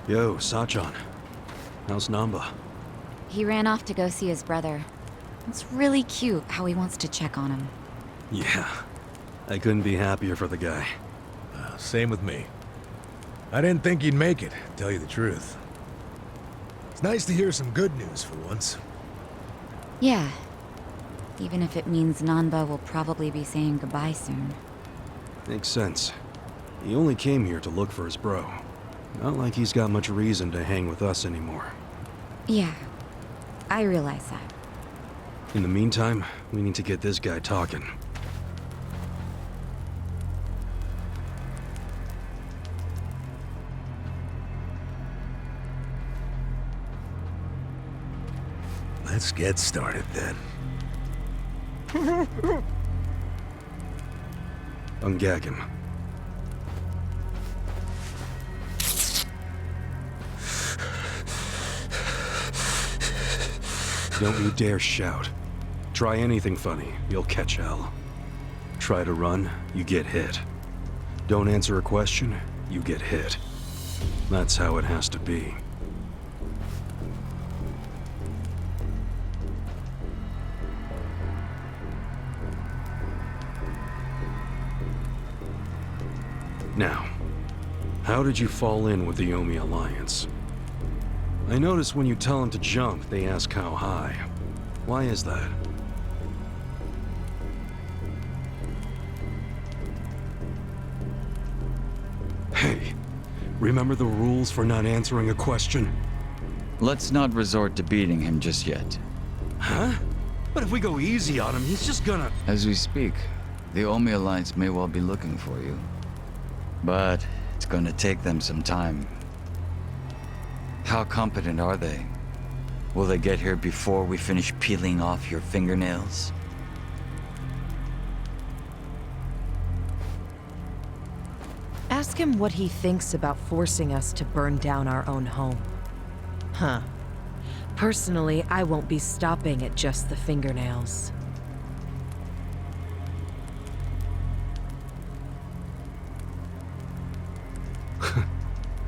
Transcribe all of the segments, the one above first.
Yo, Sachan. How's Namba? He ran off to go see his brother. It's really cute how he wants to check on him. Yeah. I couldn't be happier for the guy. Same with me. I didn't think he'd make it, to tell you the truth. It's nice to hear some good news for once. Yeah. Even if it means Nanba will probably be saying goodbye soon. Makes sense. He only came here to look for his bro. Not like he's got much reason to hang with us anymore. Yeah. I realize that. In the meantime, we need to get this guy talking. Let's get started then. Ungag him. Don't you dare shout. Try anything funny, you'll catch hell. Try to run, you get hit. Don't answer a question, you get hit. That's how it has to be. Now, how did you fall in with the Yomi Alliance? I notice when you tell them to jump, they ask how high. Why is that? Hey, remember the rules for not answering a question? Let's not resort to beating him just yet. Huh? But if we go easy on him, he's just gonna... As we speak, the Omi Alliance may well be looking for you. But it's gonna take them some time. How competent are they? Will they get here before we finish peeling off your fingernails? Ask him what he thinks about forcing us to burn down our own home. Huh. Personally, I won't be stopping at just the fingernails.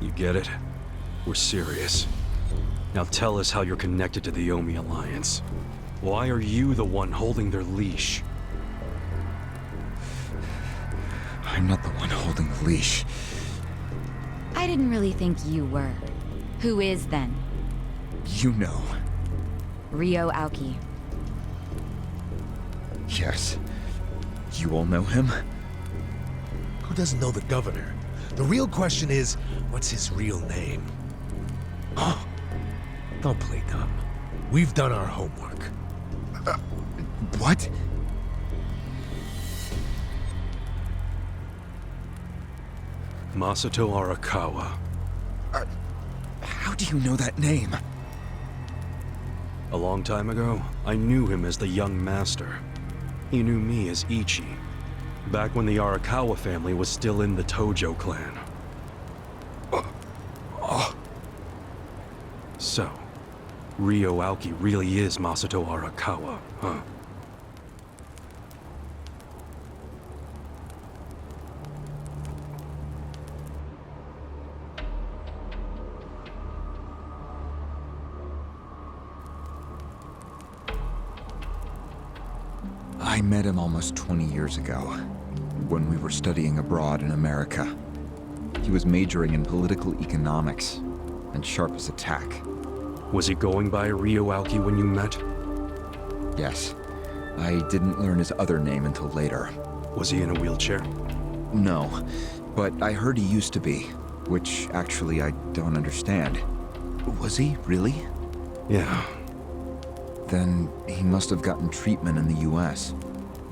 You get it? We're serious. Now tell us how you're connected to the Yomi Alliance. Why are you the one holding their leash? I'm not the one holding the leash. I didn't really think you were. Who is then? You know. Ryo Aoki. Yes. You all know him? Who doesn't know the governor? The real question is, what's his real name? Oh, don't play dumb. We've done our homework. What? Masato Arakawa. How do you know that name? A long time ago, I knew him as the young master. He knew me as Ichi, back when the Arakawa family was still in the Tojo clan. So, Ryo Aoki really is Masato Arakawa, huh? I met him almost 20 years ago, when we were studying abroad in America. He was majoring in political economics, and sharp as a tack. Was he going by Ryo Aoki when you met? Yes. I didn't learn his other name until later. Was he in a wheelchair? No, but I heard he used to be, which actually I don't understand. Was he, really? Yeah. Then he must have gotten treatment in the US.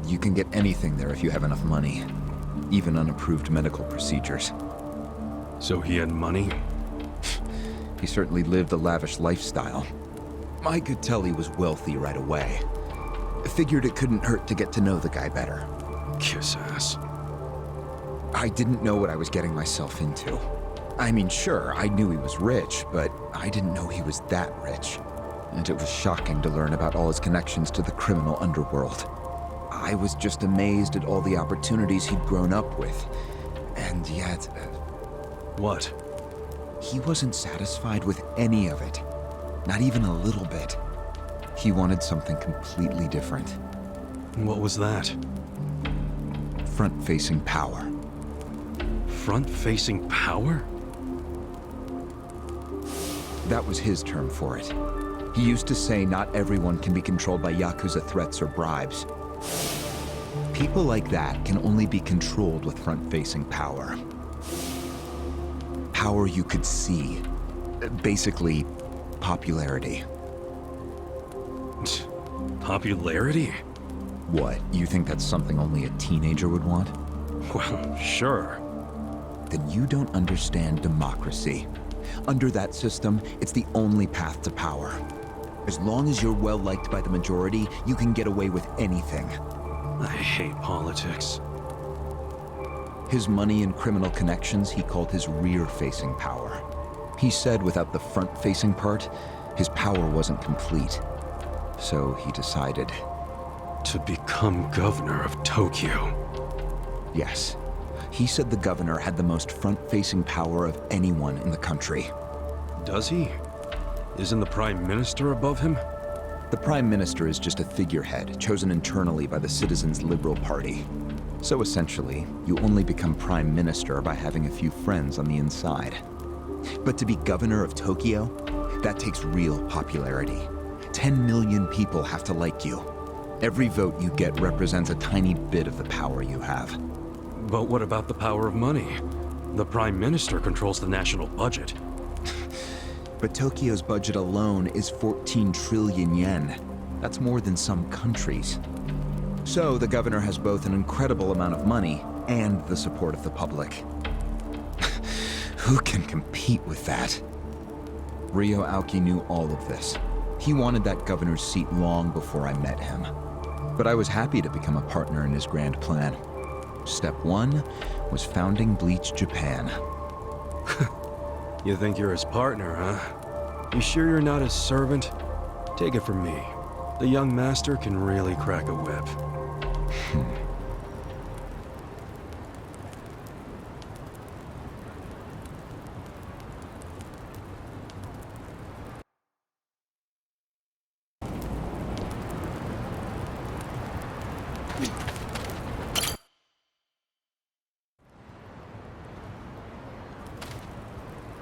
You can get anything there if you have enough money. Even unapproved medical procedures. So he had money? He certainly lived a lavish lifestyle. I could tell he was wealthy right away. Figured it couldn't hurt to get to know the guy better. Kiss ass. I didn't know what I was getting myself into. I mean, sure, I knew he was rich, but I didn't know he was that rich. And it was shocking to learn about all his connections to the criminal underworld. I was just amazed at all the opportunities he'd grown up with. And yet... What? he wasn't satisfied with any of it. Not even a little bit. He wanted something completely different. What was that? Front-facing power. Front-facing power? That was his term for it. He used to say not everyone can be controlled by Yakuza threats or bribes. People like that can only be controlled with front-facing power. Power you could see. Basically, popularity. Popularity? What, you think that's something only a teenager would want? Well, sure. Then you don't understand democracy. Under that system, it's the only path to power. As long as you're well-liked by the majority, you can get away with anything. I hate politics. His money and criminal connections he called his rear-facing power. He said without the front-facing part, his power wasn't complete. So he decided. To become governor of Tokyo. Yes. He said the governor had the most front-facing power of anyone in the country. Does he? Isn't the Prime Minister above him? The Prime Minister is just a figurehead chosen internally by the Citizens' Liberal Party. So essentially, you only become Prime Minister by having a few friends on the inside. But to be governor of Tokyo, that takes real popularity. 10 million people have to like you. Every vote you get represents a tiny bit of the power you have. But what about the power of money? The Prime Minister controls the national budget. But Tokyo's budget alone is 14 trillion yen. That's more than some countries. So the governor has both an incredible amount of money and the support of the public. Who can compete with that? Ryo Aoki knew all of this. He wanted that governor's seat long before I met him. But I was happy to become a partner in his grand plan. Step 1 was founding Bleach Japan. You think you're his partner, huh? You sure you're not his servant? Take it from me. The young master can really crack a whip.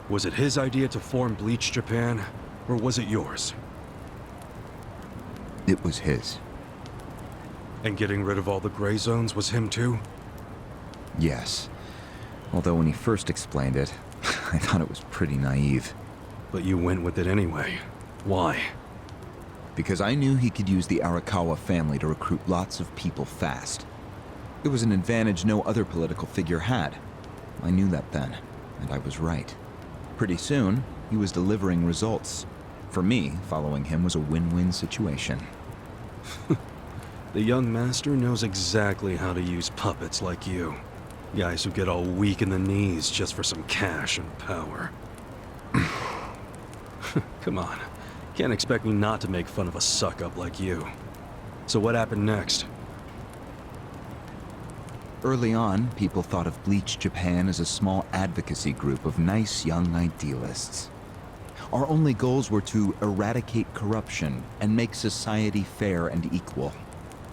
Was it his idea to form Bleach Japan, or was it yours? It was his. And getting rid of all the gray zones was him too? Yes. Although when he first explained it, I thought it was pretty naive. But you went with it anyway. Why? Because I knew he could use the Arakawa family to recruit lots of people fast. It was an advantage no other political figure had. I knew that then, and I was right. Pretty soon, he was delivering results. For me, following him was a win-win situation. The young master knows exactly how to use puppets like you. Guys who get all weak in the knees just for some cash and power. Come on. Can't expect me not to make fun of a suck-up like you. So what happened next? Early on, people thought of Bleach Japan as a small advocacy group of nice young idealists. Our only goals were to eradicate corruption and make society fair and equal.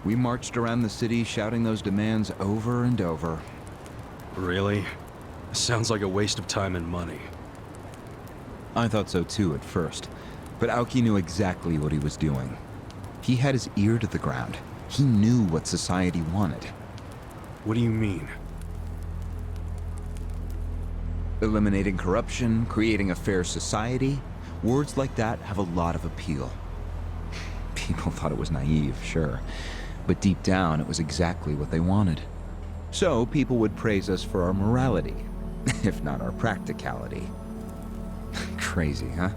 We marched around the city shouting those demands over and over. Really? Sounds like a waste of time and money. I thought so too at first, but Aoki knew exactly what he was doing. He had his ear to the ground. He knew what society wanted. What do you mean? Eliminating corruption, creating a fair society, words like that have a lot of appeal. People thought it was naive, sure, but deep down it was exactly what they wanted. So people would praise us for our morality, if not our practicality. Crazy, huh?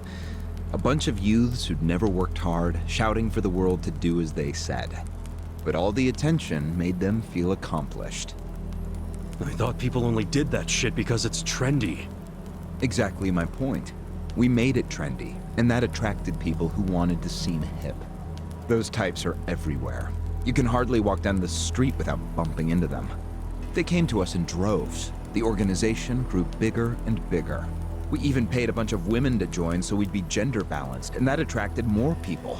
A bunch of youths who'd never worked hard, shouting for the world to do as they said. But all the attention made them feel accomplished. I thought people only did that shit because it's trendy. Exactly my point. We made it trendy, and that attracted people who wanted to seem hip. Those types are everywhere. You can hardly walk down the street without bumping into them. They came to us in droves. The organization grew bigger and bigger. We even paid a bunch of women to join so we'd be gender balanced, and that attracted more people.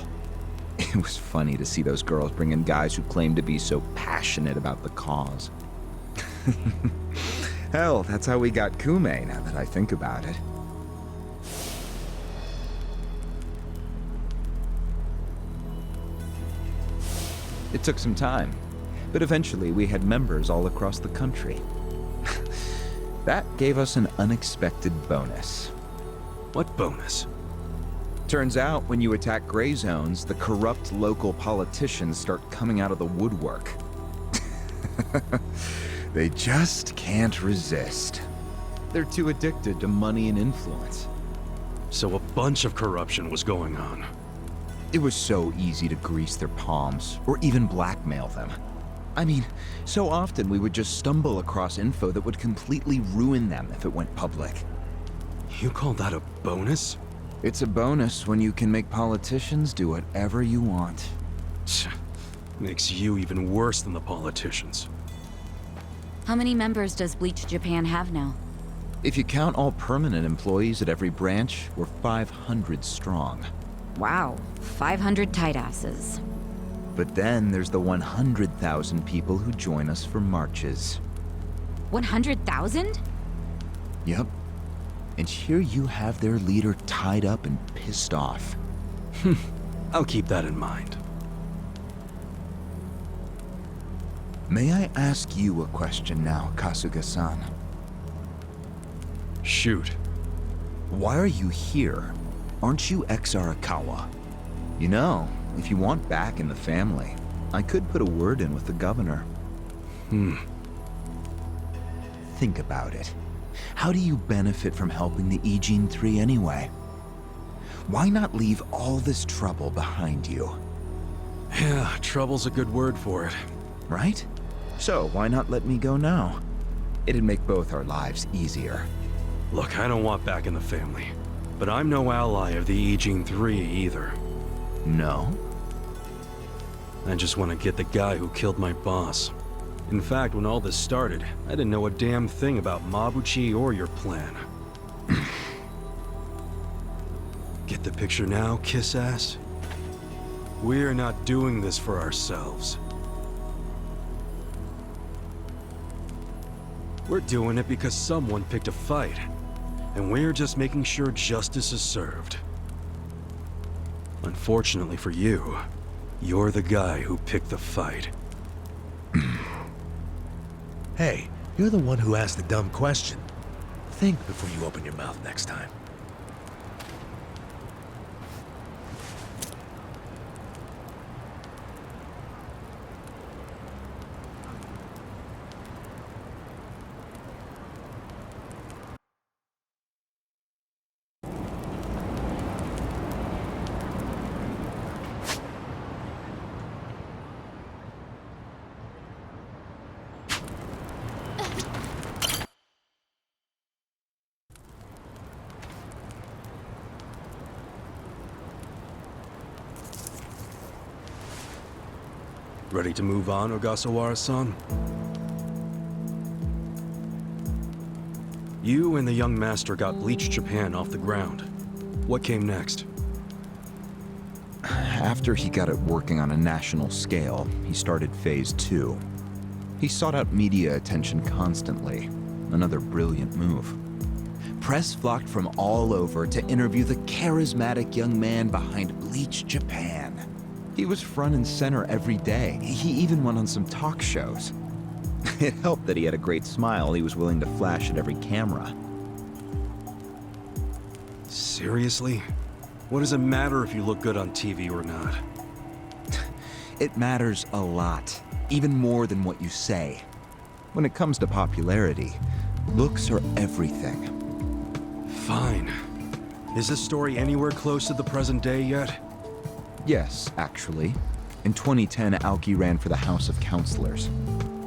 It was funny to see those girls bring in guys who claimed to be so passionate about the cause. Hell, that's how we got Kume, now that I think about it. It took some time, but eventually we had members all across the country. That gave us an unexpected bonus. What bonus? Turns out, when you attack gray zones, the corrupt local politicians start coming out of the woodwork. They just can't resist. They're too addicted to money and influence. So a bunch of corruption was going on. It was so easy to grease their palms, or even blackmail them. I mean, so often we would just stumble across info that would completely ruin them if it went public. You call that a bonus? It's a bonus when you can make politicians do whatever you want. Makes you even worse than the politicians. How many members does Bleach Japan have now? If you count all permanent employees at every branch, we're 500 strong. Wow, 500 tight asses. But then there's the 100,000 people who join us for marches. 100,000? Yep. And here you have their leader tied up and pissed off. I'll keep that in mind. May I ask you a question now, Kasuga-san? Shoot. Why are you here? Aren't you ex-Arakawa? You know, if you want back in the family, I could put a word in with the governor. Think about it. How do you benefit from helping the Ijin 3 anyway? Why not leave all this trouble behind you? Yeah, trouble's a good word for it. Right? So why not let me go now? It'd make both our lives easier. Look, I don't want back in the family. But I'm no ally of the Ijin 3 either. No? I just want to get the guy who killed my boss. In fact, when all this started, I didn't know a damn thing about Mabuchi or your plan. Get the picture now, kiss ass? We're not doing this for ourselves. We're doing it because someone picked a fight. And we're just making sure justice is served. Unfortunately for you, you're the guy who picked the fight. Hey, you're the one who asked the dumb question. Think before you open your mouth next time. Ready to move on, Ogasawara-san? You and the young master got Bleach Japan off the ground. What came next? After he got it working on a national scale, he started Phase 2. He sought out media attention constantly. Another brilliant move. Press flocked from all over to interview the charismatic young man behind Bleach Japan. He was front and center every day. He even went on some talk shows. It helped that he had a great smile he was willing to flash at every camera. Seriously? What does it matter if you look good on TV or not? It matters a lot, even more than what you say. When it comes to popularity, looks are everything. Fine. Is this story anywhere close to the present day yet? Yes, actually. In 2010, Aoki ran for the House of Councilors.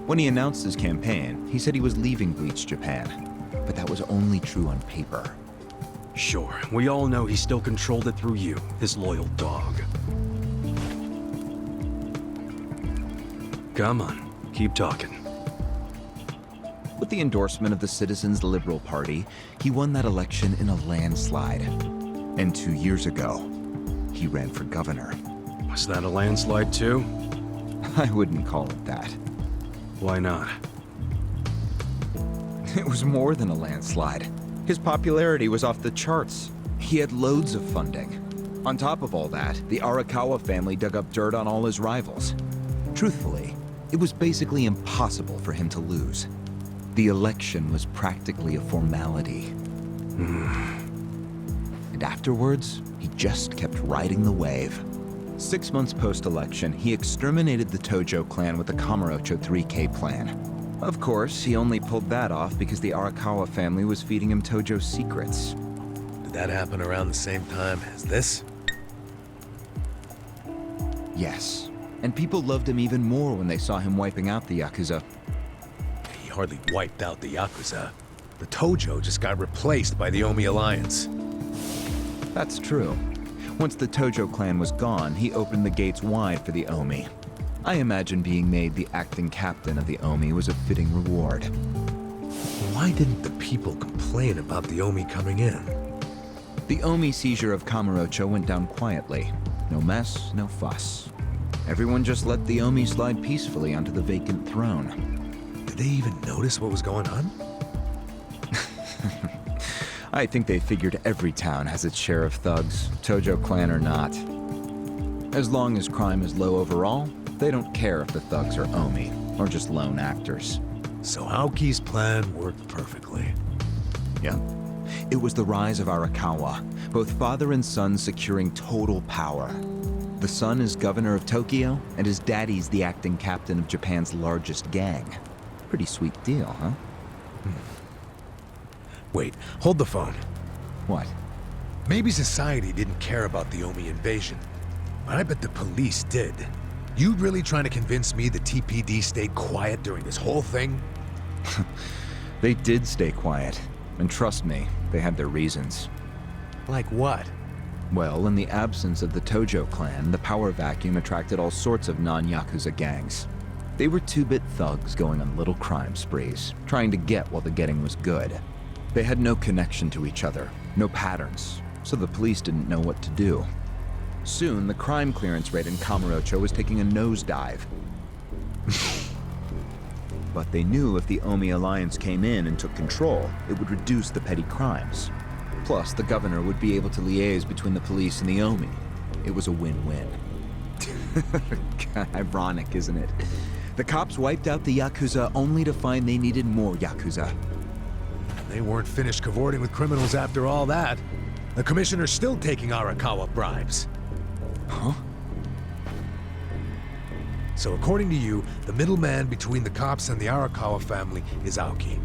When he announced his campaign, he said he was leaving Bleach Japan. But that was only true on paper. Sure, we all know he still controlled it through you, his loyal dog. Come on, keep talking. With the endorsement of the Citizens Liberal Party, he won that election in a landslide. And 2 years ago, he ran for governor. Was that a landslide too? I wouldn't call it that. Why not? It was more than a landslide. His popularity was off the charts. He had loads of funding. On top of all that, the Arakawa family dug up dirt on all his rivals. Truthfully, it was basically impossible for him to lose. The election was practically a formality. And afterwards, he just kept riding the wave. 6 months post-election, he exterminated the Tojo clan with the Kamurocho 3K plan. Of course, he only pulled that off because the Arakawa family was feeding him Tojo secrets. Did that happen around the same time as this? Yes, and people loved him even more when they saw him wiping out the Yakuza. He hardly wiped out the Yakuza. The Tojo just got replaced by the Omi Alliance. That's true. Once the Tojo clan was gone, he opened the gates wide for the Omi. I imagine being made the acting captain of the Omi was a fitting reward. Why didn't the people complain about the Omi coming in? The Omi seizure of Kamurocho went down quietly. No mess, no fuss. Everyone just let the Omi slide peacefully onto the vacant throne. Did they even notice what was going on? I think they figured every town has its share of thugs, Tojo clan or not. As long as crime is low overall, they don't care if the thugs are Omi, or just lone actors. So Aoki's plan worked perfectly. Yeah. It was the rise of Arakawa, both father and son securing total power. The son is governor of Tokyo, and his daddy's the acting captain of Japan's largest gang. Pretty sweet deal, huh? Wait, hold the phone. What? Maybe society didn't care about the Omi invasion, but I bet the police did. You really trying to convince me the TPD stayed quiet during this whole thing? They did stay quiet, and trust me, they had their reasons. Like what? Well, in the absence of the Tojo clan, the power vacuum attracted all sorts of non-Yakuza gangs. They were two-bit thugs going on little crime sprees, trying to get while the getting was good. They had no connection to each other, no patterns, so the police didn't know what to do. Soon, the crime clearance rate in Kamurocho was taking a nosedive. But they knew if the Omi Alliance came in and took control, it would reduce the petty crimes. Plus, the governor would be able to liaise between the police and the Omi. It was a win-win. Ironic, isn't it? The cops wiped out the Yakuza only to find they needed more Yakuza. They weren't finished cavorting with criminals after all that. The commissioner's still taking Arakawa bribes. Huh? So according to you, the middleman between the cops and the Arakawa family is Aoki.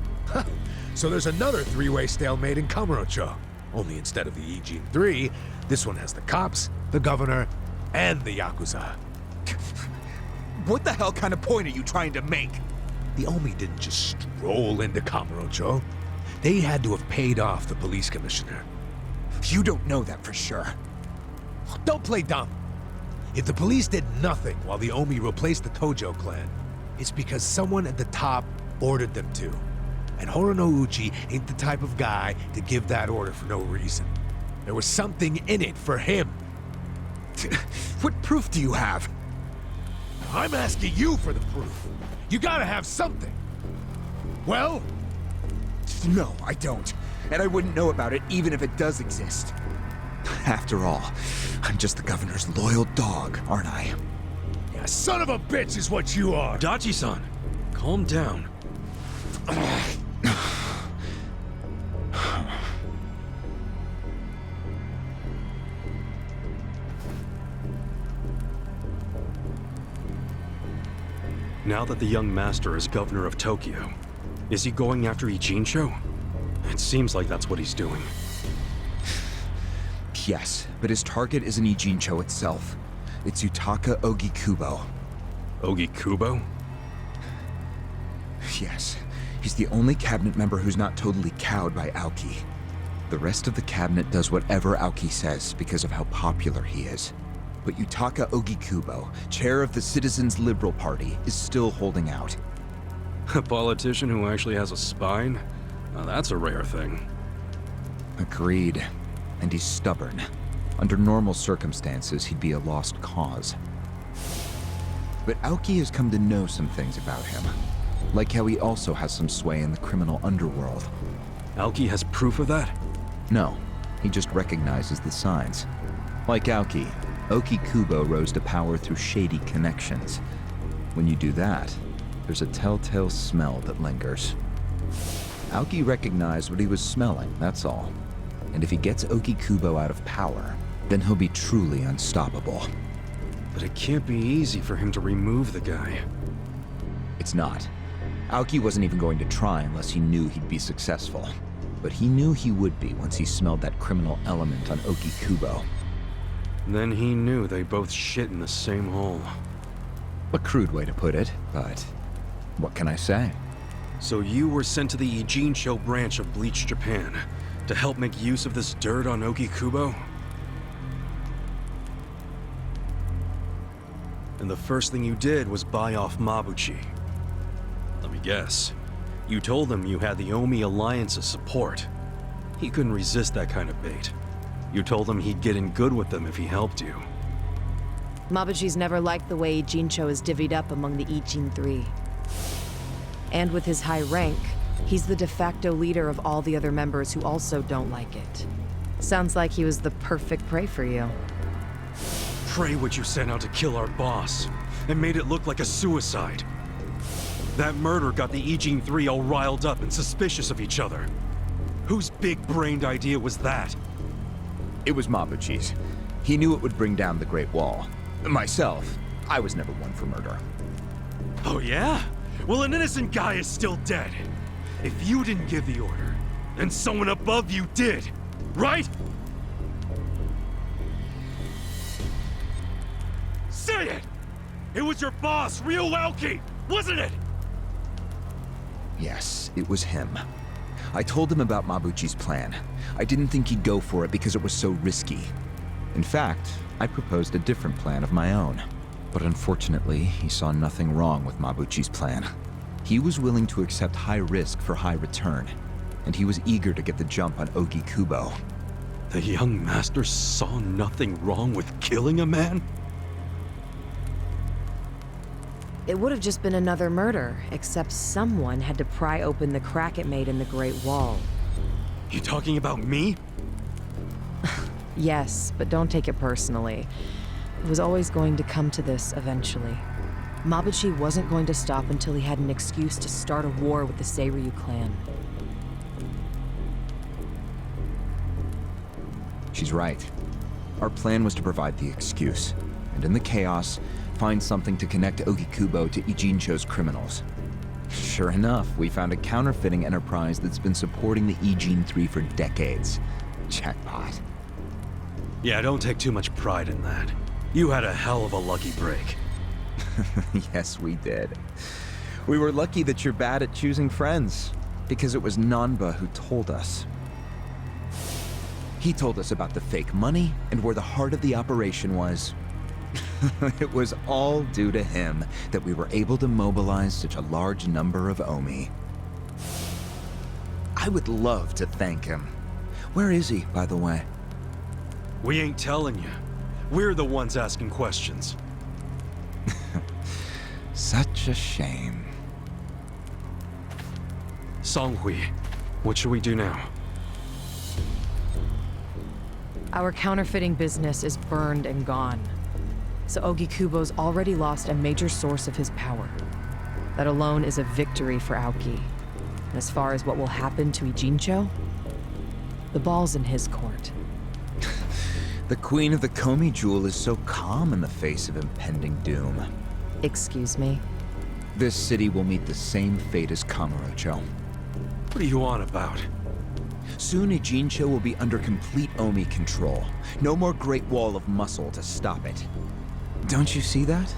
So there's another three-way stalemate in Kamurocho. Only instead of the Ijin 3, this one has the cops, the governor, and the Yakuza. What the hell kind of point are you trying to make? The Omi didn't just stroll into Kamurocho. They had to have paid off the police commissioner. You don't know that for sure. Don't play dumb. If the police did nothing while the Omi replaced the Tojo clan, it's because someone at the top ordered them to. And Horonouchi ain't the type of guy to give that order for no reason. There was something in it for him. What proof do you have? I'm asking you for the proof. You gotta have something. Well? No, I don't. And I wouldn't know about it even if it does exist. After all, I'm just the governor's loyal dog, aren't I? Yeah, son of a bitch is what you are. Dachi-san, calm down. Now that the young master is governor of Tokyo, is he going after Ijincho? It seems like that's what he's doing. Yes, but his target isn't Ijincho itself. It's Yutaka Ogikubo. Ogikubo? Yes, he's the only cabinet member who's not totally cowed by Aoki. The rest of the cabinet does whatever Aoki says because of how popular he is. But Yutaka Ogikubo, chair of the Citizens Liberal Party, is still holding out. A politician who actually has a spine? Now that's a rare thing. Agreed. And he's stubborn. Under normal circumstances, he'd be a lost cause. But Aoki has come to know some things about him. Like how he also has some sway in the criminal underworld. Aoki has proof of that? No, he just recognizes the signs. Like Aoki, Oki Kubo rose to power through shady connections. When you do that, there's a telltale smell that lingers. Aoki recognized what he was smelling, that's all. And if he gets Oki Kubo out of power, then he'll be truly unstoppable. But it can't be easy for him to remove the guy. It's not. Aoki wasn't even going to try unless he knew he'd be successful. But he knew he would be once he smelled that criminal element on Oki Kubo. Then he knew they both shit in the same hole. A crude way to put it, but what can I say? So you were sent to the Ijincho branch of Bleach Japan to help make use of this dirt on Oki Kubo? And the first thing you did was buy off Mabuchi. Let me guess. You told him you had the Omi Alliance's support. He couldn't resist that kind of bait. You told him he'd get in good with them if he helped you. Mabuchi's never liked the way Ijincho is divvied up among the Ijin Three. And with his high rank, he's the de facto leader of all the other members who also don't like it. Sounds like he was the perfect prey for you. Pray what you sent out to kill our boss, and made it look like a suicide. That murder got the Ijin Three all riled up and suspicious of each other. Whose big-brained idea was that? It was Mabuchi's. He knew it would bring down the Great Wall. Myself, I was never one for murder. Oh yeah? Well, an innocent guy is still dead. If you didn't give the order, then someone above you did, right? Say it! It was your boss, Ryuuki, wasn't it? Yes, it was him. I told him about Mabuchi's plan. I didn't think he'd go for it because it was so risky. In fact, I proposed a different plan of my own. But unfortunately, he saw nothing wrong with Mabuchi's plan. He was willing to accept high risk for high return, and he was eager to get the jump on Oki Kubo. The young master saw nothing wrong with killing a man? It would have just been another murder, except someone had to pry open the crack it made in the Great Wall. You talking about me? Yes, but don't take it personally. It was always going to come to this eventually. Mabuchi wasn't going to stop until he had an excuse to start a war with the Seiryu clan. She's right. Our plan was to provide the excuse, and in the chaos, find something to connect Oki Kubo to Ijincho's criminals. Sure enough, we found a counterfeiting enterprise that's been supporting the Ijin 3 for decades. Jackpot. Yeah, don't take too much pride in that. You had a hell of a lucky break. Yes, we did. We were lucky that you're bad at choosing friends, because it was Nanba who told us. He told us about the fake money and where the heart of the operation was. It was all due to him that we were able to mobilize such a large number of Omi. I would love to thank him. Where is he, by the way? We ain't telling you. We're the ones asking questions. Such a shame. Songhui, what should we do now? Our counterfeiting business is burned and gone. So Oki Kubo's already lost a major source of his power. That alone is a victory for Aoki. And as far as what will happen to Ijincho, the ball's in his court. The Queen of the Komi Jewel is so calm in the face of impending doom. Excuse me? This city will meet the same fate as Kamurocho. What are you on about? Soon Ijincho will be under complete Omi control. No more Great Wall of Muscle to stop it. Don't you see that?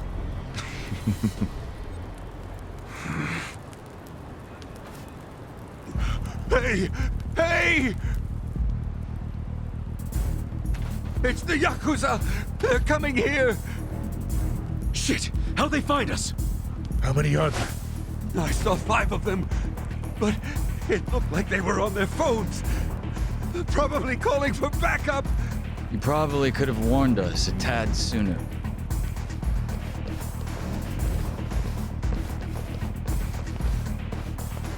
Hey! Hey! It's the Yakuza! They're coming here! Shit! How'd they find us? How many are there? I saw 5 of them, but it looked like they were on their phones. Probably calling for backup. You probably could have warned us a tad sooner.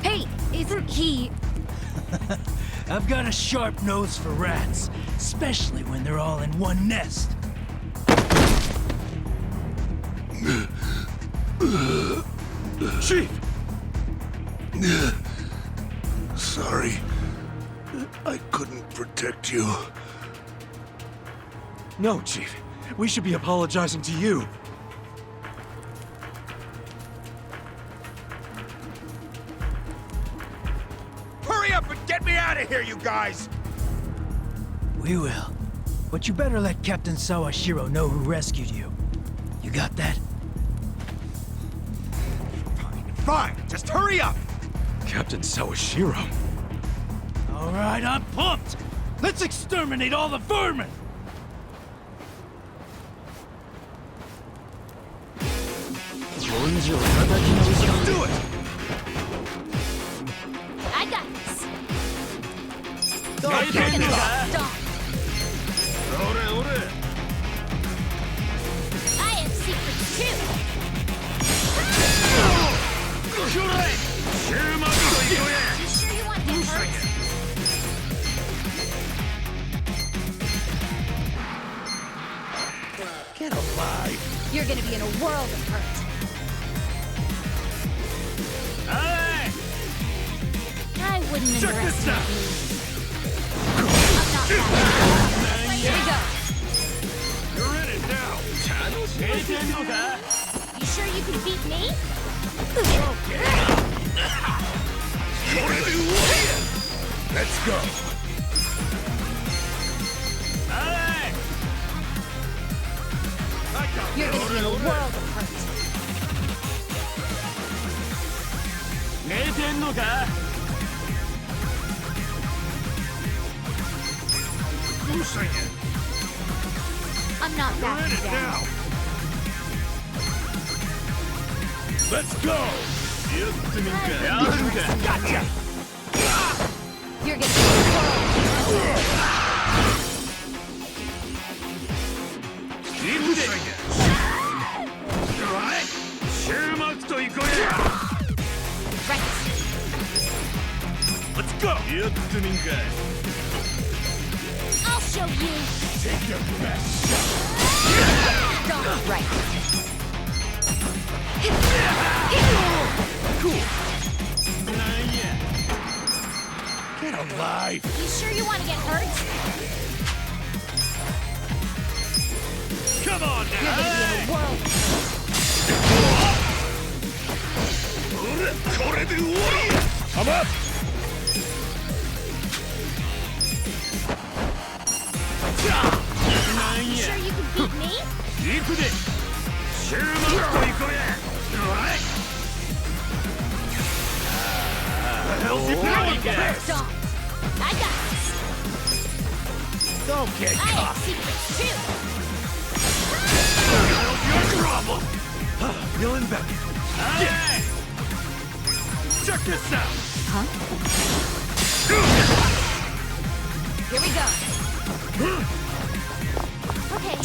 Hey, isn't he... I've got a sharp nose for rats, especially when they're all in one nest. Chief! Sorry. I couldn't protect you. No, Chief. We should be apologizing to you. Hurry up and get me out of here, you guys! We will. But you better let Captain Sawashiro know who rescued you. You got that? Fine, just hurry up! Captain Sawashiro. All right, I'm pumped. Let's exterminate all the vermin. Do it! I got this. Don't You're gonna stop. I have secrets too. You sure you want to get hurt? Get alive! You're gonna be in a world of hurt. I wouldn't underestimate you. I'm not that. Here we go. You're in it now! You sure you can beat me? Let's go! You're gonna be in a world of hurt. I'm not backing down. Let's go! Gotcha! You're gonna be in a world of hurt. Right. Let's go! I'll show you. Take your best shot! Don't. Right. Get alive! You sure you want to get hurt? Come on You're now! gonna be in a world. Come up! You sure you can beat me? Don't. I got this. Don't get I caught! have secrets too. Your problem! Feeling better. Check this out! Huh? Here we go. Okay.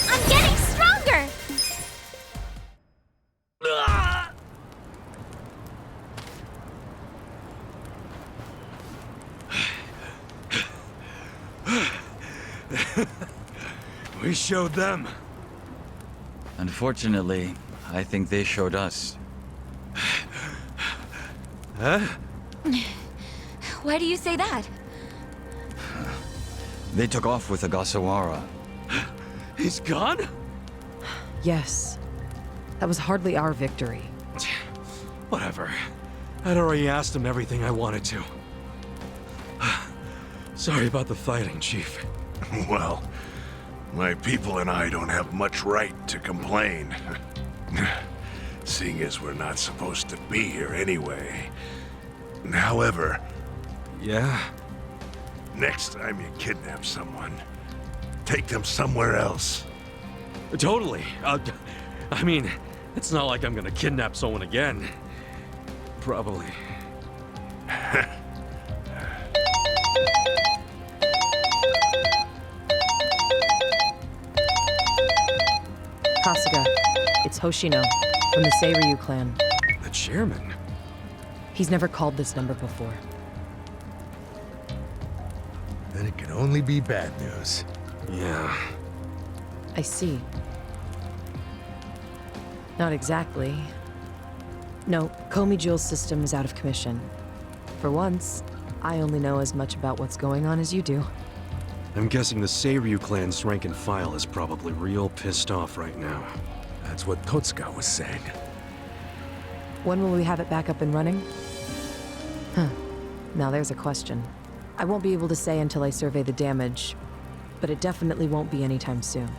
I'm getting stronger. We showed them. Unfortunately, I think they showed us. Huh? Why do you say that? They took off with Ogasawara. He's gone? Yes. That was hardly our victory. Whatever. I'd already asked him everything I wanted to. Sorry about the fighting, Chief. Well, my people and I don't have much right to complain. Seeing as we're not supposed to be here anyway. However, Yeah? next time you kidnap someone, take them somewhere else. Totally. I mean, it's not like I'm gonna kidnap someone again. Probably. Kasuga, it's Hoshino from the Seiryu clan. The chairman? He's never called this number before. Then it can only be bad news. Yeah. I see. Not exactly. No, Komi Jewel's system is out of commission. For once, I only know as much about what's going on as you do. I'm guessing the Seiryu clan's rank and file is probably real pissed off right now. That's what Totsuka was saying. When will we have it back up and running? Huh. Now there's a question. I won't be able to say until I survey the damage, but it definitely won't be anytime soon.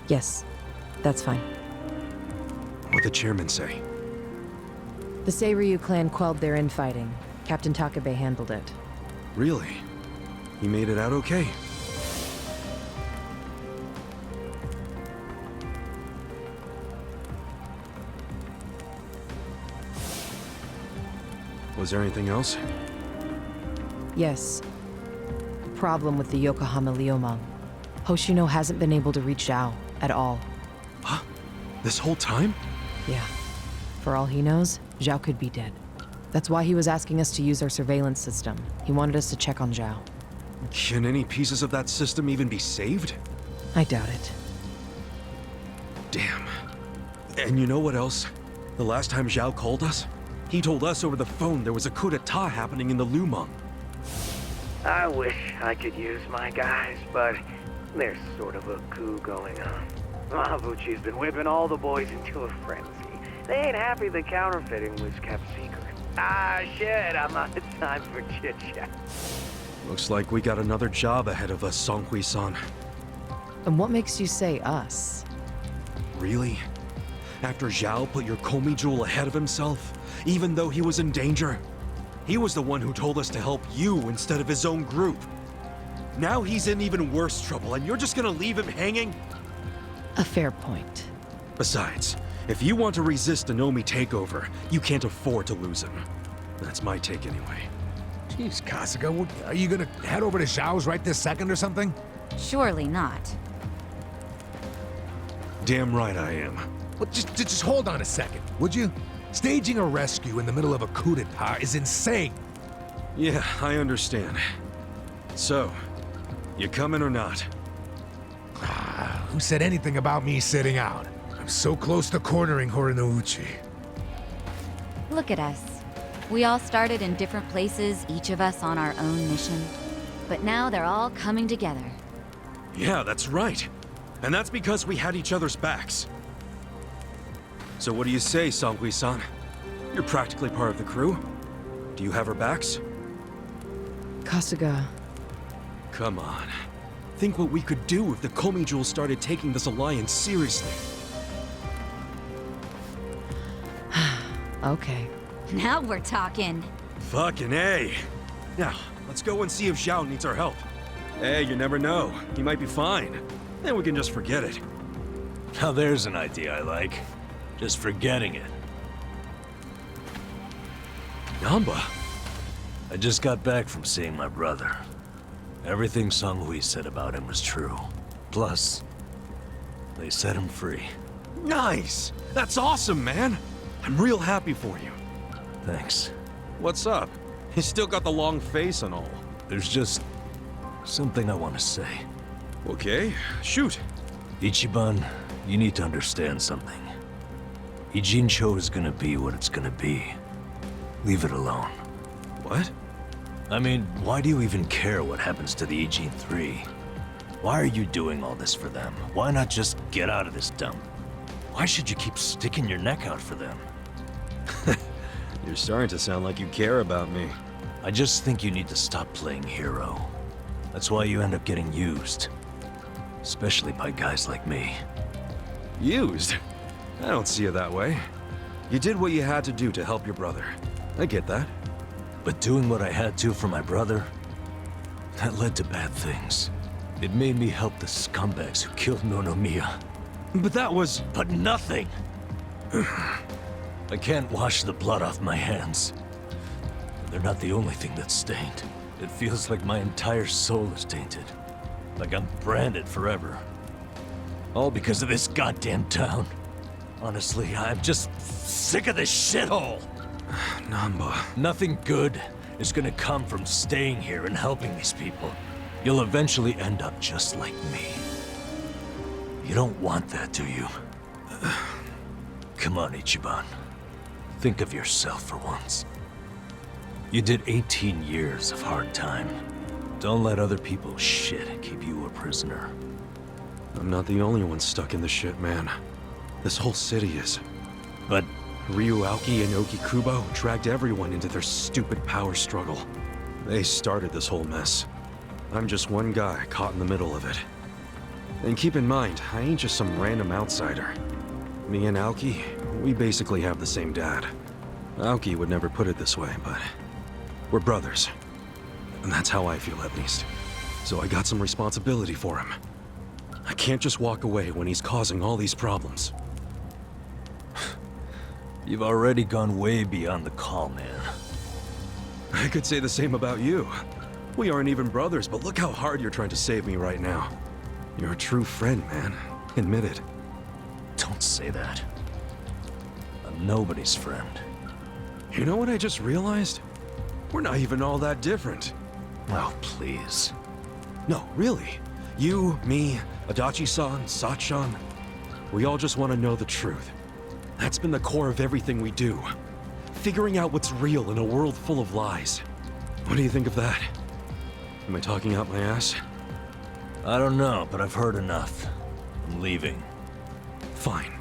Yes, that's fine. What'd the chairman say? The Seiryu clan quelled their infighting. Captain Takabe handled it. Really? He made it out okay? Was there anything else? Yes. Problem with the Yokohama Liumang. Hoshino hasn't been able to reach Zhao at all. Huh? This whole time? Yeah. For all he knows, Zhao could be dead. That's why he was asking us to use our surveillance system. He wanted us to check on Zhao. Can any pieces of that system even be saved? I doubt it. Damn. And you know what else? The last time Zhao called us, he told us over the phone there was a coup d'etat happening in the Lumang. I wish I could use my guys, but there's sort of a coup going on. Mabuchi's been whipping all the boys into a frenzy. They ain't happy the counterfeiting was kept secret. Ah, shit, I'm out of time for chit-chat. Looks like we got another job ahead of us, Songhui-san. And what makes you say us? Really? After Zhao put your Komi jewel ahead of himself, even though he was in danger? He was the one who told us to help you instead of his own group. Now he's in even worse trouble, and you're just gonna leave him hanging? A fair point. Besides, if you want to resist an Omi takeover, you can't afford to lose him. That's my take anyway. Jeez, Kasuga, are you gonna head over to Zhao's right this second or something? Surely not. Damn right I am. Well, just hold on a second, would you? Staging a rescue in the middle of a coup d'etat is insane. Yeah, I understand. So, you coming or not? Who said anything about me sitting out? I'm so close to cornering Horinouchi. Look at us. We all started in different places, each of us on our own mission. But now they're all coming together. Yeah, that's right. And that's because we had each other's backs. So what do you say, Songhui-san? You're practically part of the crew. Do you have her backs? Kasuga. Come on. Think what we could do if the Komi Jewel started taking this alliance seriously. Okay. Now we're talking. Fucking A. Now, let's go and see if Zhao needs our help. Hey, you never know. He might be fine. Then we can just forget it. Now there's an idea I like. Just forgetting it. Namba? I just got back from seeing my brother. Everything Sunghui said about him was true. Plus, they set him free. Nice! That's awesome, man! I'm real happy for you. Thanks. What's up? You still got the long face and all. There's just something I want to say. Okay, shoot. Ichiban, you need to understand something. Ijincho is gonna be what it's gonna be. Leave it alone. What? I mean, why do you even care what happens to the Ijin 3? Why are you doing all this for them? Why not just get out of this dump? Why should you keep sticking your neck out for them? You're starting to sound like you care about me. I just think you need to stop playing hero. That's why you end up getting used. Especially by guys like me. Used? I don't see it that way. You did what you had to do to help your brother. I get that. But doing what I had to for my brother, that led to bad things. It made me help the scumbags who killed Nonomiya. But that was... But nothing! I can't wash the blood off my hands. They're not the only thing that's stained. It feels like my entire soul is tainted. Like I'm branded forever. All because of this goddamn town. Honestly, I'm just sick of this shithole! Namba... Nothing good is gonna come from staying here and helping these people. You'll eventually end up just like me. You don't want that, do you? Come on, Ichiban. Think of yourself for once. You did 18 years of hard time. Don't let other people's shit keep you a prisoner. I'm not the only one stuck in the shit, man. This whole city is. But Ryu Aoki and Oki Kubo dragged everyone into their stupid power struggle. They started this whole mess. I'm just one guy caught in the middle of it. And keep in mind, I ain't just some random outsider. Me and Aoki, we basically have the same dad. Aoki would never put it this way, but we're brothers. And that's how I feel, at least. So I got some responsibility for him. I can't just walk away when he's causing all these problems. you've already gone way beyond the call, man. I could say the same about you. We aren't even brothers, but look how hard you're trying to save me right now. You're a true friend, man. Admit it. Don't say that. I'm nobody's friend. You know what I just realized? We're not even all that different. Oh, please. No, really. You, me, Adachi-san, Sachan. We all just want to know the truth. That's been the core of everything we do. Figuring out what's real in a world full of lies. What do you think of that? Am I talking out my ass? I don't know, but I've heard enough. I'm leaving. Fine.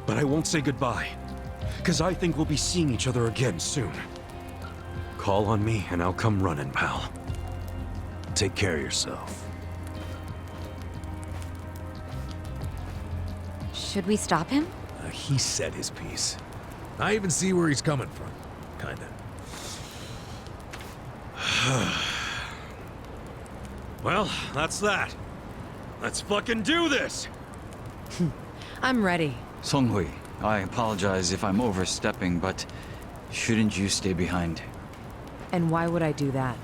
But I won't say goodbye. Because I think we'll be seeing each other again soon. Call on me and I'll come running, pal. Take care of yourself. Should we stop him? He said his piece. I even see where he's coming from. Kinda. Well, that's that. Let's fucking do this! I'm ready. Songhui, I apologize if I'm overstepping, but shouldn't you stay behind? And why would I do that?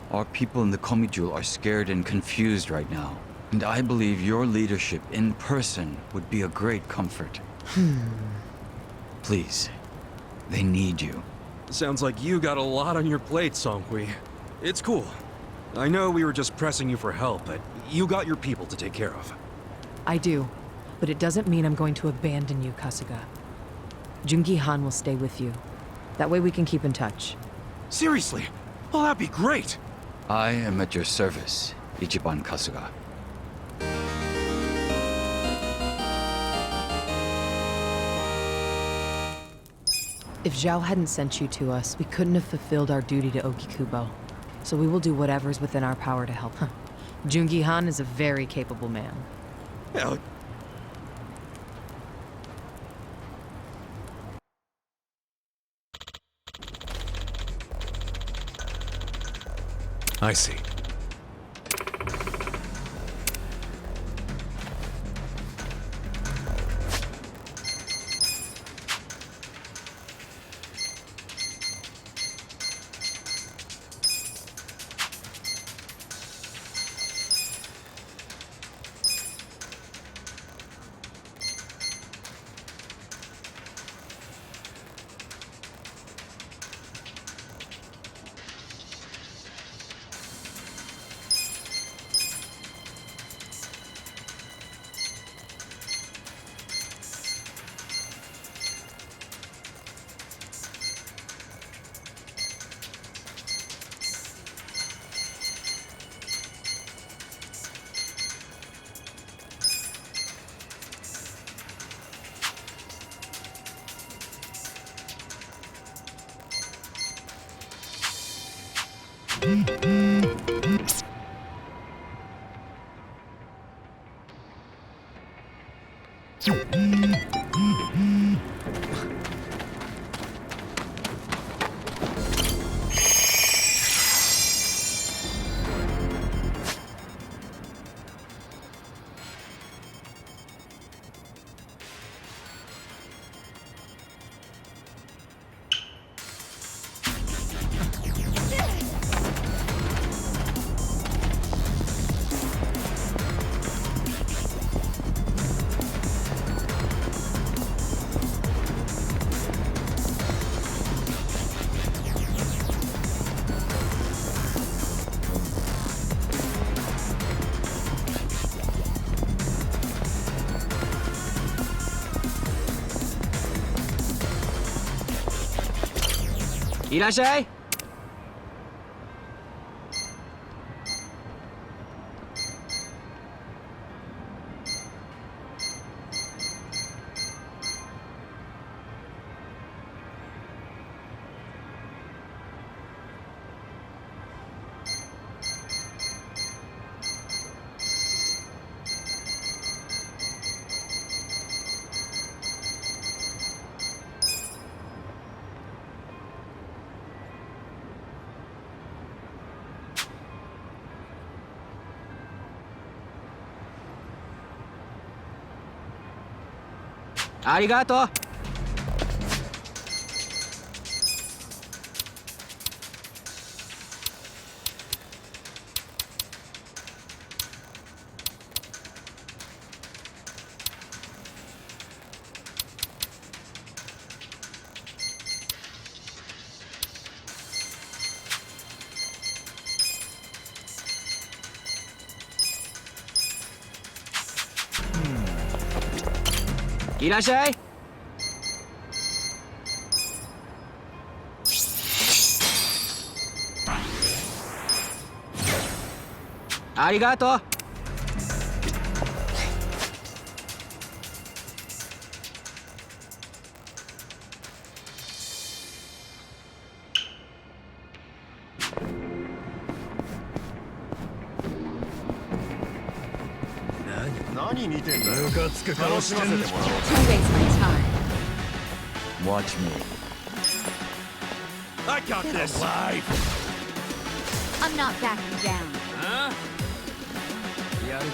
Our people in the Komijul are scared and confused right now. And I believe your leadership in person would be a great comfort. Please, they need you. Sounds like you got a lot on your plate, Songhui. It's cool. I know we were just pressing you for help, but you got your people to take care of. I do, but it doesn't mean I'm going to abandon you, Kasuga. Jungi-han will stay with you. That way we can keep in touch. Seriously? Well, that'd be great! I am at your service, Ichiban Kasuga. If Zhao hadn't sent you to us, we couldn't have fulfilled our duty to Oki-Kubo. So we will do whatever's within our power to help. Jungi-han is a very capable man. Hell, I see. いらっしゃい。ありがとう。いらっしゃい。ありがとう。何見てんだよ。ムカつく顔してんの。 Don't waste my time. Watch me. I got this. Alive. I'm not backing down. やるか。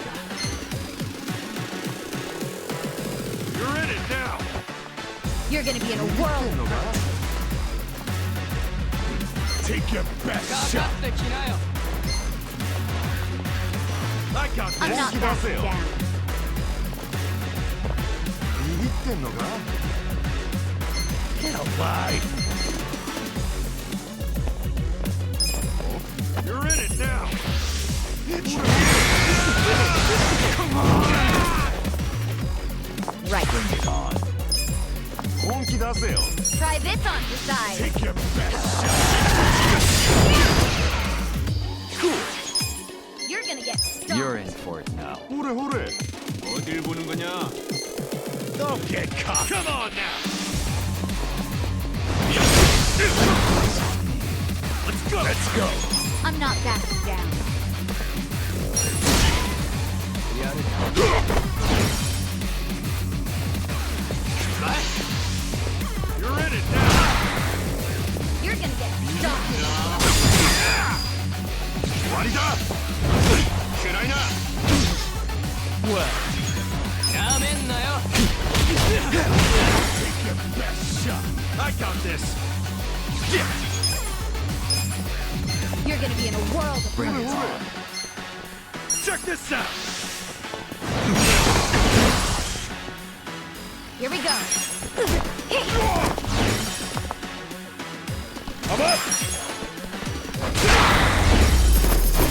You're in it now. You're gonna be in a whirl. Take your best shot. I got this. I'm not backing down. 握ってんのか Get alive. You're in it now. Come on. Right. Bring it on. 本気出せよ。 Try this on your side. Take your best shot. You're gonna get stuck. You're in for it now. ほれほれ。어딜 보는 거냐? Don't get caught. Come on now. Let's go. Let's go. I'm not backing down. You're in it now. You're gonna get stuck. 終わりだ。暗いな。やめんなよ。Take your best shot. I got this. You're gonna be in a world of Bring it on. Check this out. Here we go. I'm up.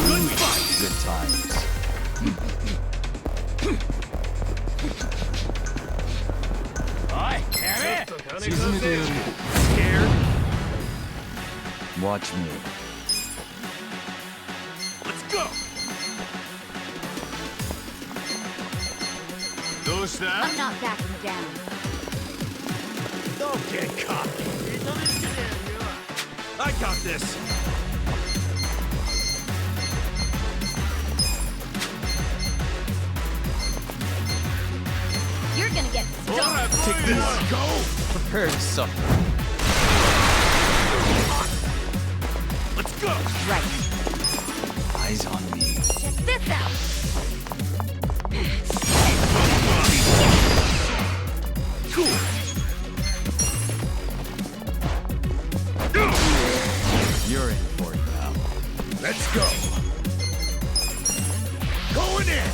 Good fight. Good times. Scared? Watch me. Let's go. どうした I'm not backing down. Don't get cocky. I got this. You're gonna get stuck. Take this. Go. Prepare to suffer. Let's go. Right. Eyes on me. Check this out. Cool. You're in for it now. Let's go. Going in.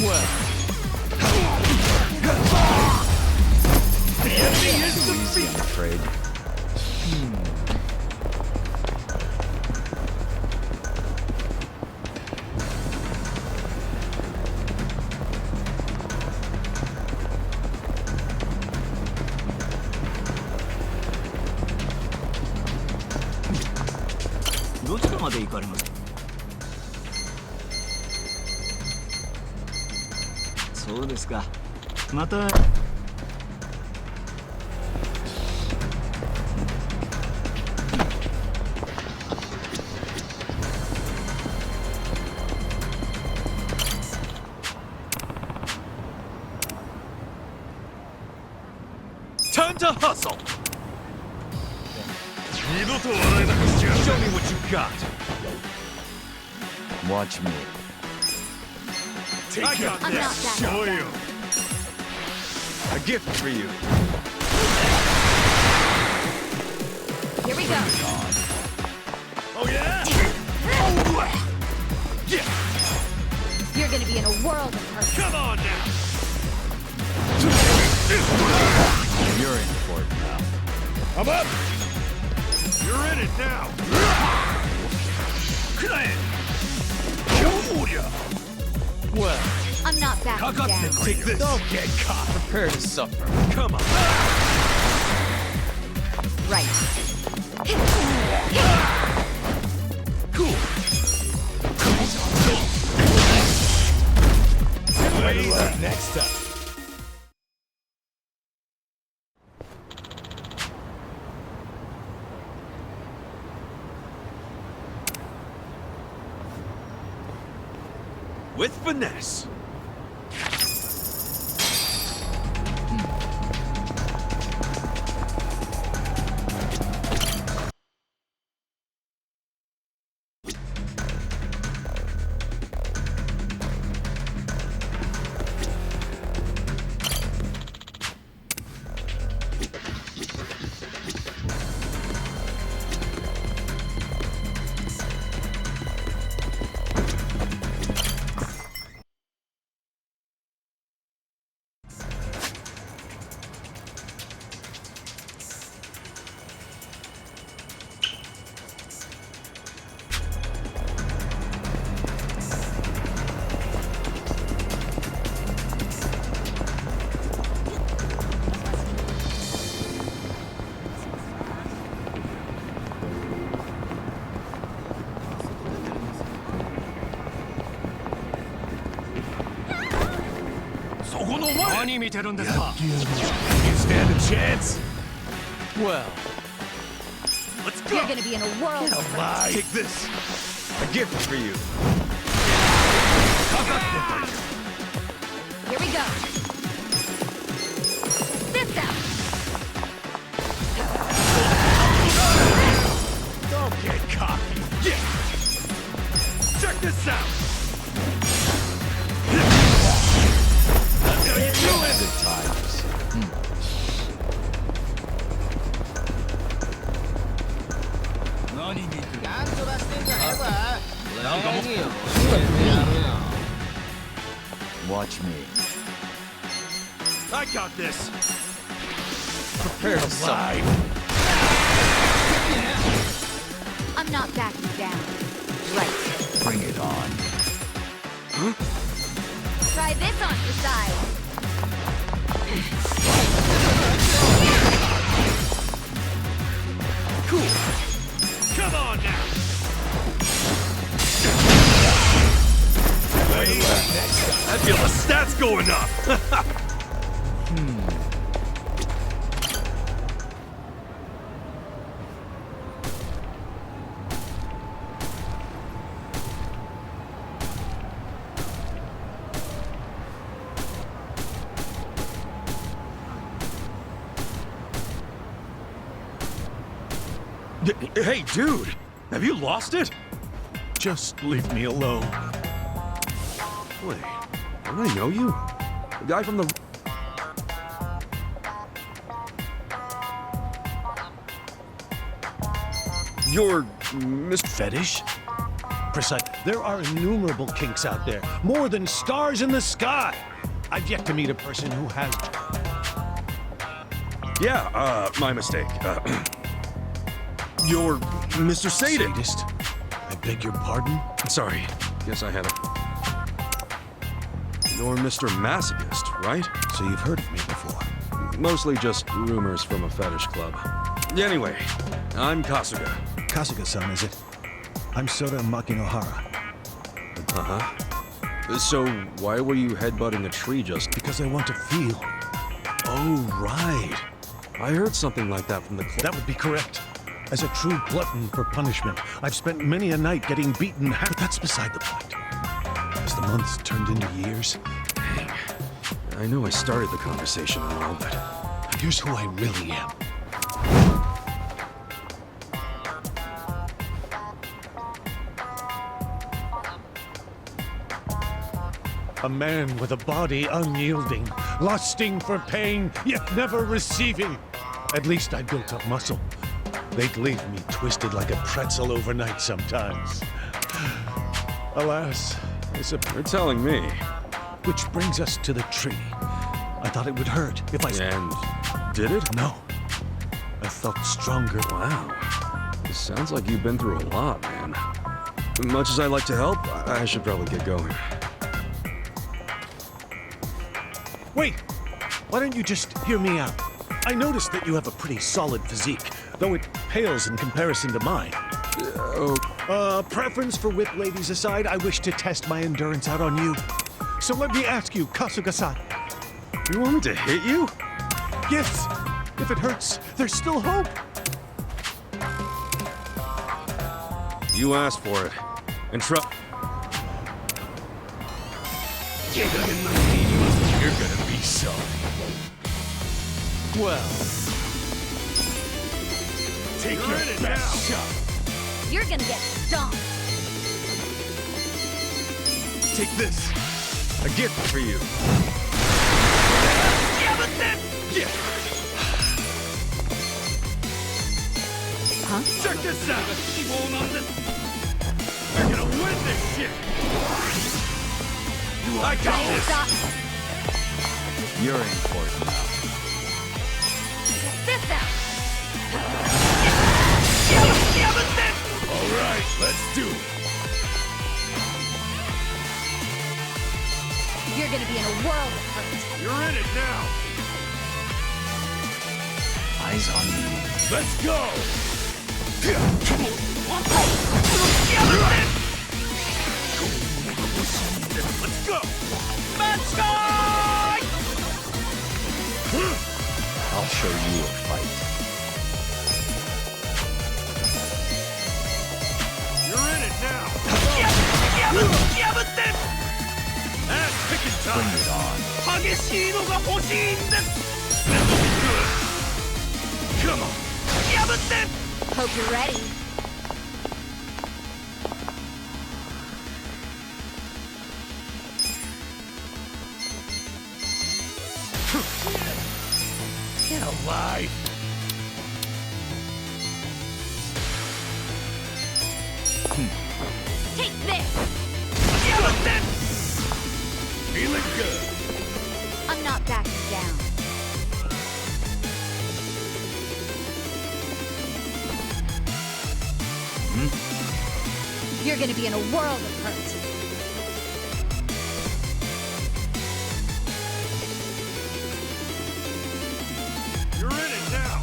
Well. Easy, I'm afraid. まで行かれます。そうですか。また。Time to hustle! 二度と笑えなくしてやる。Show me what you got! Watch me. Take I'm not that Show you! A gift for you. Here we go. Oh yeah? Yeah! You're gonna be in a world of hurt. Come on now! You're in for it now. I'm up! You're in it now! Well, I'm not backing down. take this! Don't get caught! Prepare to suffer. Come on! Right. Cool! Next up! With finesse. You stand a chance? Well, let's go! You're gonna be in a world of hurt. Take this! A gift for you! Here we go. This out. Don't get cocky! Yeah! Check this out! That's how you do it! Good times. Watch me. I got this! Prepare to suffer. I'm not backing down. Right. Bring it on. Try this on for size. Cool! Come on now! I feel the stats going up! Hey, dude! Have you lost it? Just leave me alone. Wait, don't I know you? The guy from the... You're... Mr. Fetish? Precise. There are innumerable kinks out there, more than stars in the sky. I've yet to meet a person who has... Yeah, my mistake. You're Mr. Sadist. Sadist? I beg your pardon? Sorry, guess I had a... You're Mr. Masochist, right? So you've heard of me before. Mostly just rumors from a fetish club. Anyway, I'm Kasuga. Kasuga-san, is it? I'm Sota Makinohara. Uh-huh. So, why were you headbutting a tree just... Because I want to feel. Oh, right. I heard something like that from the club. That would be correct. As a true glutton for punishment, I've spent many a night getting beaten, but that's beside the point. As the months turned into years, Dang. I know I started the conversation and all, but... here's who I really am. A man with a body unyielding, lusting for pain, yet never receiving. At least I built up muscle. They'd leave me twisted like a pretzel overnight sometimes. Alas, I suppose. You're telling me. Which brings us to the tree. I thought it would hurt if I... And... did it? No. I felt stronger. Wow. It sounds like you've been through a lot, man. Much as I like to help, I should probably get going. Wait! Why don't you just hear me out? I noticed that you have a pretty solid physique, though it pales in comparison to mine. Preference for whip ladies aside, I wish to test my endurance out on you. So let me ask you, Kasuga-san. You want me to hit you? Yes! If it hurts, there's still hope! You asked for it. And You're gonna be sorry. Well, Take your best shot. You're gonna get stomped. take this. A gift for you. Huh? Check this out. You're gonna win this shit. I got this. Stop. You're in for it now. This out. All right, let's do it. You're gonna be in a world of hurt. You're in it now. Eyes on me. Let's go. Let's go. I'll show you a fight. You're in it now. Ass picking time. Bring it on. Come on. Hope you're ready. Get alive. Take this. Feeling good. I'm not backing down. You're gonna be in a world of hurt. You're in it now.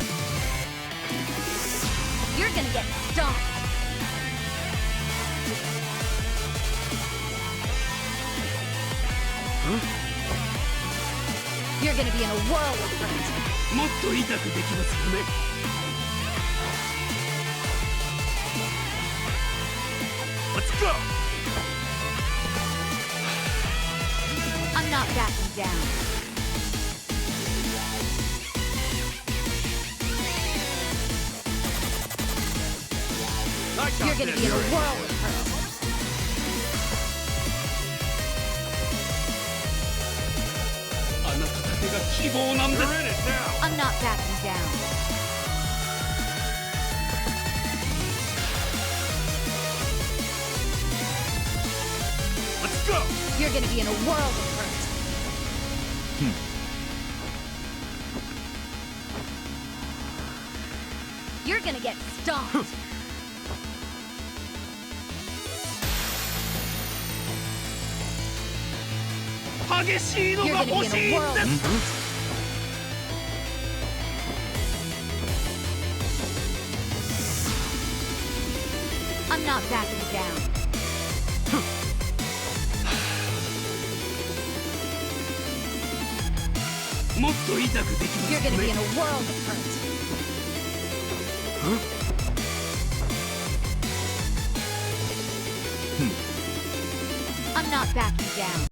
You're gonna get stomped. You're gonna be in a world of hurt. Let's go. I'm not backing down. I got You're gonna this. be in a world of hurt. You're in it now. I'm not backing down. Let's go. You're gonna be in a world of hurt. You're gonna get stomped. You're gonna be in a world of hurt. I'm not backing down. You're gonna be in a world of hurt. I'm not backing down.